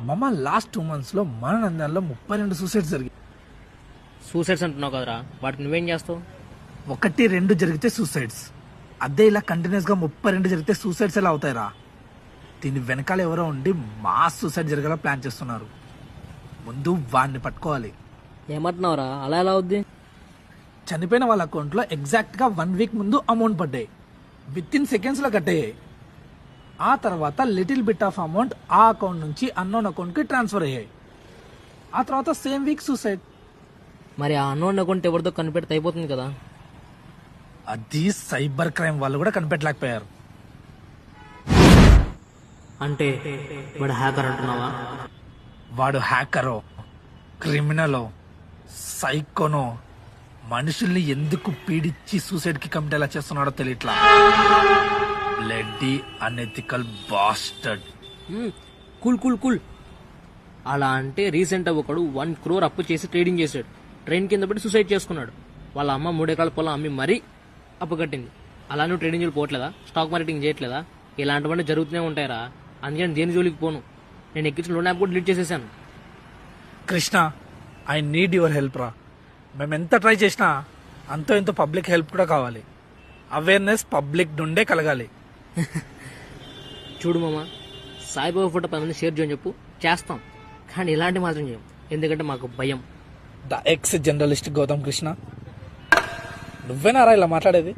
మామ last 2 months లో మన నంద్యాలలో 32 సూసైడ్స్ జరిగాయి. సూసైడ్స్ అంటున్నావు కదరా, వాటికి నువ్వేం చేస్తావు? 1-2 జరిగితే సూసైడ్స్, అదే ఇలా కంటిన్యూస్ గా 32 జరిగితే సూసైడ్స్ ఎలా అవుతాయిరా? దీని వెనకాల ఎవరో ఉండి మాస్ సూసైడ్ జరిగేలా ప్లాన్ చేస్తున్నారు. ముందు వాడిని పట్టుకోవాలి. ఏమంటున్నావురా, అలా ఎలా అవుద్ది? చనిపోయిన వాళ్ళ అకౌంట్లో ఎగ్జాక్ట్ గా 1 week ముందు అమౌంట్ పడ్డాయి. విత్ ఇన్ సెకండ్స్ లో కట్టయ్యాయి. ఆ తర్వాత లిటిల్ బిట్ ఆఫ్ అమౌంట్ ఆ అకౌంట్ నుంచి అన్నోన్ అకౌంట్ కి ట్రాన్స్ఫర్ అయ్యాయి. ఆ తర్వాత సేమ్ వీక్ సూసైడ్. మరి ఆ అన్నోన్ అకౌంట్ ఎవరితో కనిపెడితే అయిపోతుంది కదా. అది సైబర్ క్రైమ్ వాళ్ళు కూడా కనిపెట్టలేకపోయారు. అంటే వాడు హ్యాకర్ అంటున్నావా? వాడు హ్యాకరో, క్రిమినలో, సైకోనో, మనుషుల్ని ఎందుకు పీడిచ్చి సూసైడ్ కి కమిట్ ఎలా చేస్తున్నాడో తెలియట్లా. Bloody unethical bastard. Cool cool cool. అలా అంటే రీసెంట్ ఒకడు 1 crore అప్పు చేసి ట్రేడింగ్ చేశాడు. ట్రైన్ కింద పెట్టి సూసైడ్ చేసుకున్నాడు. వాళ్ళ అమ్మ 3 ఎకరాల పొలం అమ్మి మరీ అప్పు కట్టింది. అలా నువ్వు ట్రేడింగ్ జోలికి పోవట్లేదా? స్టాక్ మార్కెటింగ్ చేయట్లేదా? ఇలాంటివన్నీ జరుగుతూనే ఉంటాయిరా. అందుకని దేని జోలికి పోను. నేను ఎక్కించిన లోన్ యాప్ కూడా డిలీట్ చేసేసాను. Krishna, I need your help రా. మేము ఎంత ట్రై చేసినా అంతో ఎంతో పబ్లిక్ హెల్ప్ కూడా కావాలి. అవేర్నెస్ పబ్లిక్ నుండే కలగాలి. చూడు మామ, సాయిబాబా ఫోటో 10 మంది షేర్ చేయని చెప్పు, చేస్తాం. కానీ ఇలాంటి మాత్రం చేయం, ఎందుకంటే మాకు భయం. The ex journalist Gautam Krishna, నువ్వేనారా ఇలా మాట్లాడేది?